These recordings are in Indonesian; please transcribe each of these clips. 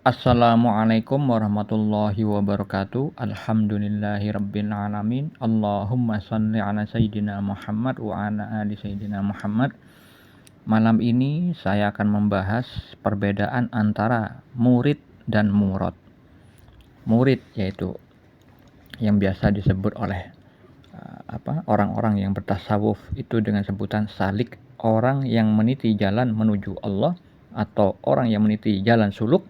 Assalamualaikum warahmatullahi wabarakatuh. Alhamdulillahirabbil alamin. Allahumma shalli ala sayyidina Muhammad wa ala ali sayyidina Muhammad. Malam ini saya akan membahas perbedaan antara murid dan murad. Murid yaitu yang biasa disebut oleh orang-orang yang bertasawuf itu dengan sebutan salik, orang yang meniti jalan menuju Allah atau orang yang meniti jalan suluk.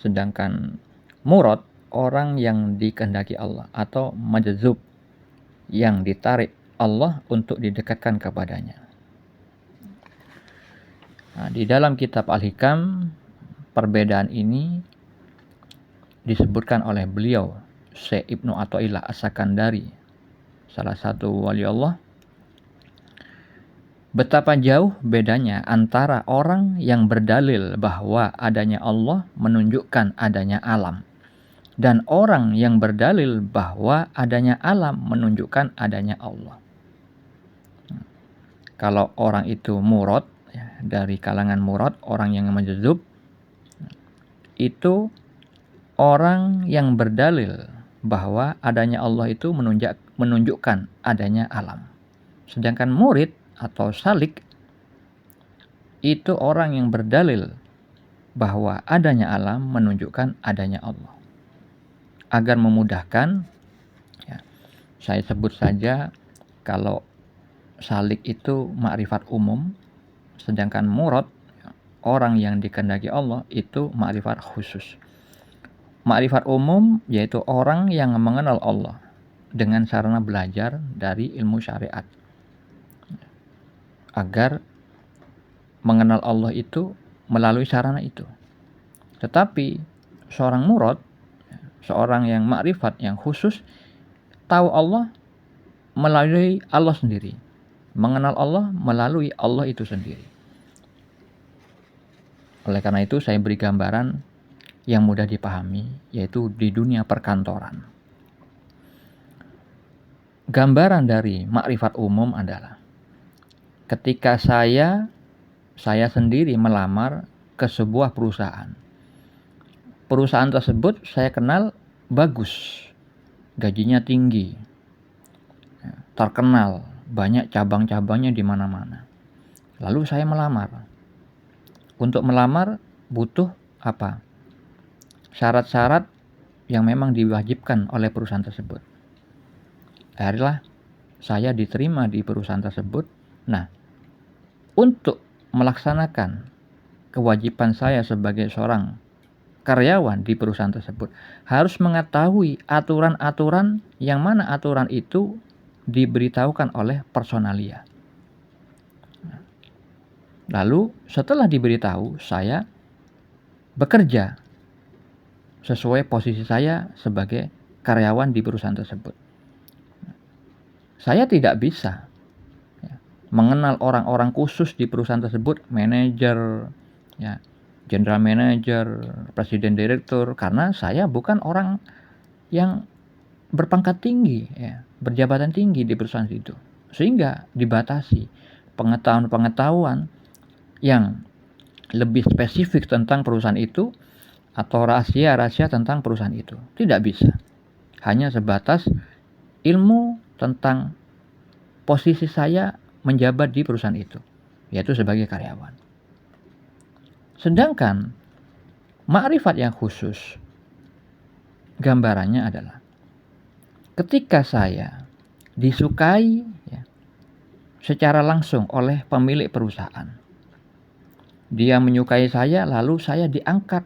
Sedangkan murad orang yang dikehendaki Allah atau majzub yang ditarik Allah untuk didekatkan kepadanya. Nah, di dalam kitab Al-Hikam perbedaan ini disebutkan oleh beliau Syekh Ibnu Athaillah As-Sakandari, salah satu wali Allah. Betapa jauh bedanya antara orang yang berdalil bahwa adanya Allah menunjukkan adanya alam, dan orang yang berdalil bahwa adanya alam menunjukkan adanya Allah. Kalau orang itu murad, dari kalangan murad, orang yang majzub, itu orang yang berdalil bahwa adanya Allah itu menunjukkan adanya alam. Sedangkan murid atau salik itu orang yang berdalil bahwa adanya alam menunjukkan adanya Allah. Agar memudahkan, saya sebut saja kalau salik itu makrifat umum, sedangkan murad orang yang dikehendaki Allah itu makrifat khusus. Makrifat umum yaitu orang yang mengenal Allah dengan sarana belajar dari ilmu syariat. Agar mengenal Allah itu melalui sarana itu. Tetapi seorang murad, seorang yang makrifat yang khusus, tahu Allah melalui Allah sendiri, mengenal Allah melalui Allah itu sendiri. Oleh karena itu saya beri gambaran yang mudah dipahami, yaitu di dunia perkantoran. Gambaran dari makrifat umum adalah ketika saya sendiri melamar ke sebuah perusahaan. Perusahaan tersebut saya kenal bagus, gajinya tinggi, terkenal, banyak cabang-cabangnya di mana-mana. Lalu saya melamar. Untuk melamar butuh apa? Syarat-syarat yang memang diwajibkan oleh perusahaan tersebut. Akhirnya saya diterima di perusahaan tersebut. Nah, untuk melaksanakan kewajiban saya sebagai seorang karyawan di perusahaan tersebut, harus mengetahui aturan-aturan yang mana aturan itu diberitahukan oleh personalia. Lalu setelah diberitahu, saya bekerja sesuai posisi saya sebagai karyawan di perusahaan tersebut. Saya tidak bisa mengenal orang-orang khusus di perusahaan tersebut, manajer, general manager, presiden direktur, karena saya bukan orang yang berpangkat tinggi, berjabatan tinggi di perusahaan itu, sehingga dibatasi pengetahuan-pengetahuan yang lebih spesifik tentang perusahaan itu atau rahasia-rahasia tentang perusahaan itu. Tidak bisa. Hanya sebatas ilmu tentang posisi saya menjabat di perusahaan itu, yaitu sebagai karyawan. Sedangkan makrifat yang khusus, gambarannya adalah ketika saya disukai secara langsung oleh pemilik perusahaan. Dia menyukai saya, lalu saya diangkat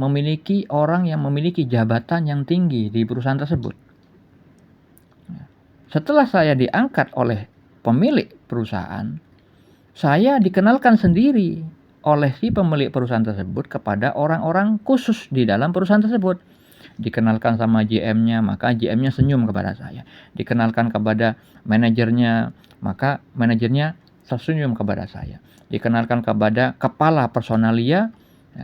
memiliki orang yang memiliki jabatan yang tinggi di perusahaan tersebut. Setelah saya diangkat oleh pemilik perusahaan, saya dikenalkan sendiri oleh si pemilik perusahaan tersebut kepada orang-orang khusus di dalam perusahaan tersebut. Dikenalkan sama GM-nya, maka GM-nya senyum kepada saya. Dikenalkan kepada manajernya, maka manajernya tersenyum kepada saya. Dikenalkan kepada kepala personalia,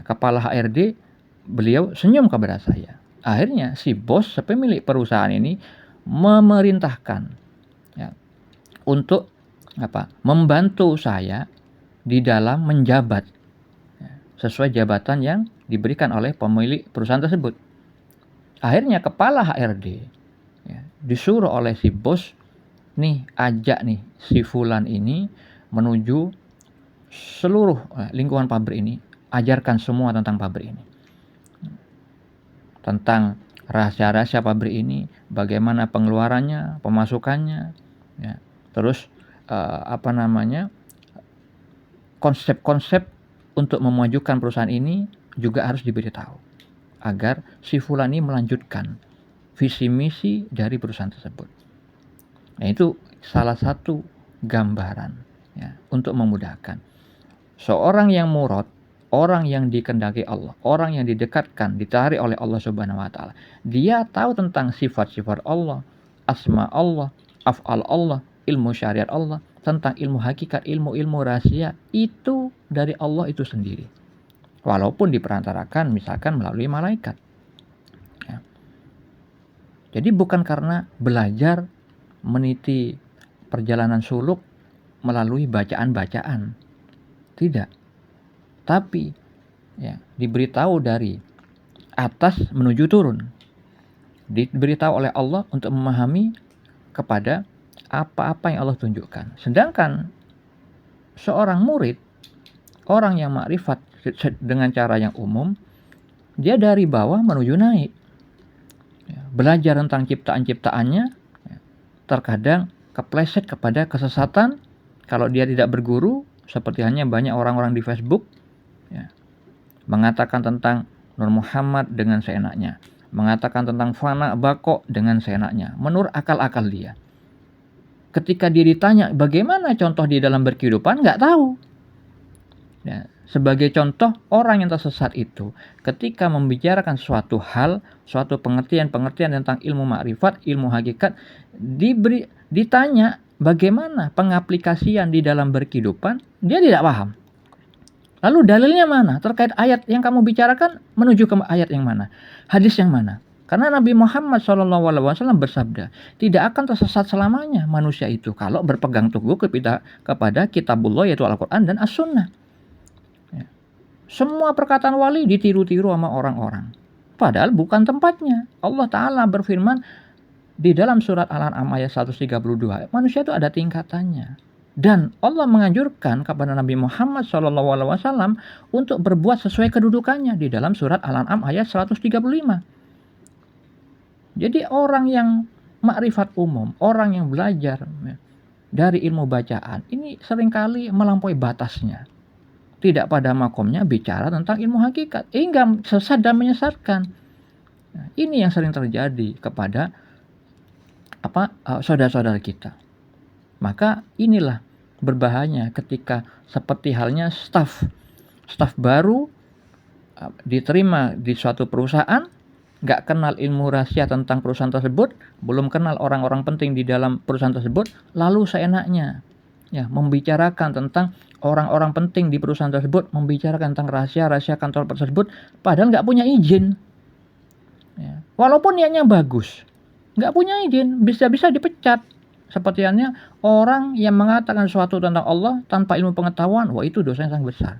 kepala HRD, beliau senyum kepada saya. Akhirnya si bos, pemilik perusahaan ini memerintahkan untuk membantu saya di dalam menjabat sesuai jabatan yang diberikan oleh pemilik perusahaan tersebut. Akhirnya kepala HRD ya, disuruh oleh si bos, nih ajak nih si fulan ini menuju seluruh lingkungan pabrik ini, ajarkan semua tentang pabrik ini, tentang rahasia-rahasia pabrik ini, bagaimana pengeluarannya, pemasukannya, ya. Terus konsep-konsep untuk memajukan perusahaan ini juga harus diberitahu agar si fulan ini melanjutkan visi misi dari perusahaan tersebut. Nah, itu salah satu gambaran ya, untuk memudahkan. Seorang yang murad, orang yang dikehendaki Allah, orang yang didekatkan, ditarik oleh Allah Subhanahu wa taala. Dia tahu tentang sifat-sifat Allah, asma Allah, af'al Allah, ilmu syariat Allah, tentang ilmu hakikat, ilmu-ilmu rahasia itu dari Allah itu sendiri. Walaupun diperantarakan misalkan melalui malaikat. Ya. Jadi bukan karena belajar meniti perjalanan suluk melalui bacaan-bacaan. Tidak. Tapi ya, diberitahu dari atas menuju turun. Diberitahu oleh Allah untuk memahami kepada apa-apa yang Allah tunjukkan. Sedangkan seorang murid, orang yang makrifat dengan cara yang umum, dia dari bawah menuju naik. Ya, belajar tentang ciptaan-ciptaannya, ya, terkadang kepleset kepada kesesatan kalau dia tidak berguru, seperti hanya banyak orang-orang di Facebook ya, mengatakan tentang Nur Muhammad dengan seenaknya, mengatakan tentang fana bako dengan seenaknya, menurut akal-akal dia. Ketika dia ditanya bagaimana contoh di dalam berkehidupan, nggak tahu. Ya, sebagai contoh, orang yang tersesat itu ketika membicarakan suatu hal, suatu pengertian-pengertian tentang ilmu makrifat, ilmu hakikat, ditanya bagaimana pengaplikasian di dalam berkehidupan, dia tidak paham. Lalu dalilnya mana? Terkait ayat yang kamu bicarakan, menuju ke ayat yang mana? Hadis yang mana? Karena Nabi Muhammad SAW bersabda, tidak akan tersesat selamanya manusia itu kalau berpegang teguh kepada kitabullah, yaitu Al-Quran dan As-Sunnah. Ya. Semua perkataan wali ditiru-tiru sama orang-orang. Padahal bukan tempatnya. Allah Ta'ala berfirman di dalam surat Al-An'am ayat 132, manusia itu ada tingkatannya. Dan Allah menganjurkan kepada Nabi Muhammad SAW untuk berbuat sesuai kedudukannya di dalam surat Al-An'am ayat 135. Jadi orang yang makrifat umum, orang yang belajar ya, dari ilmu bacaan, ini seringkali melampaui batasnya. Tidak pada makomnya bicara tentang ilmu hakikat, hingga sesat dan menyesatkan. Nah, ini yang sering terjadi kepada saudara-saudara kita. Maka inilah berbahayanya ketika seperti halnya staf baru diterima di suatu perusahaan, nggak kenal ilmu rahasia tentang perusahaan tersebut, belum kenal orang-orang penting di dalam perusahaan tersebut, lalu seenaknya ya membicarakan tentang orang-orang penting di perusahaan tersebut, membicarakan tentang rahasia-rahasia kantor tersebut, padahal nggak punya izin. Ya. Walaupun niatnya bagus, nggak punya izin, bisa-bisa dipecat. Seperti halnya orang yang mengatakan sesuatu tentang Allah tanpa ilmu pengetahuan, wah itu dosanya sangat besar.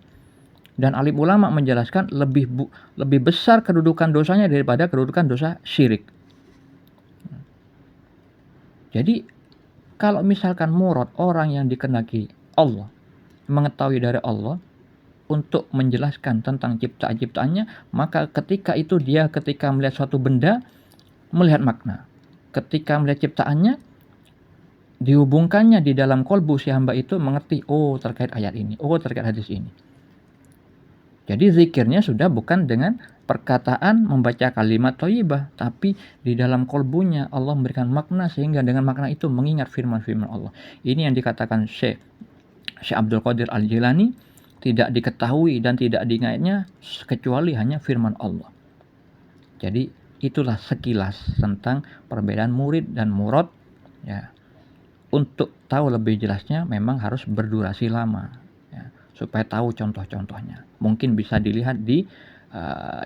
Dan alim ulama menjelaskan lebih besar kedudukan dosanya daripada kedudukan dosa syirik. Jadi kalau misalkan murad, orang yang dikehendaki Allah, mengetahui dari Allah untuk menjelaskan tentang ciptaan-ciptaannya, maka ketika itu dia ketika melihat suatu benda, melihat makna. Ketika melihat ciptaannya, dihubungkannya di dalam kolbu si hamba itu mengerti, oh terkait ayat ini, oh terkait hadis ini. Jadi zikirnya sudah bukan dengan perkataan membaca kalimat thayyibah, tapi di dalam kolbunya Allah memberikan makna sehingga dengan makna itu mengingat firman-firman Allah. Ini yang dikatakan Syekh Abdul Qadir Al-Jilani, tidak diketahui dan tidak diingatnya kecuali hanya firman Allah. Jadi itulah sekilas tentang perbedaan murid dan murad. Ya. Untuk tahu lebih jelasnya memang harus berdurasi lama. Supaya tahu contoh-contohnya. Mungkin bisa dilihat di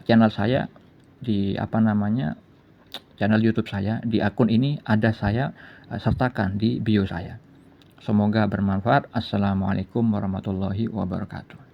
channel saya, di channel YouTube saya, di akun ini ada saya sertakan di bio saya. Semoga bermanfaat. Assalamualaikum warahmatullahi wabarakatuh.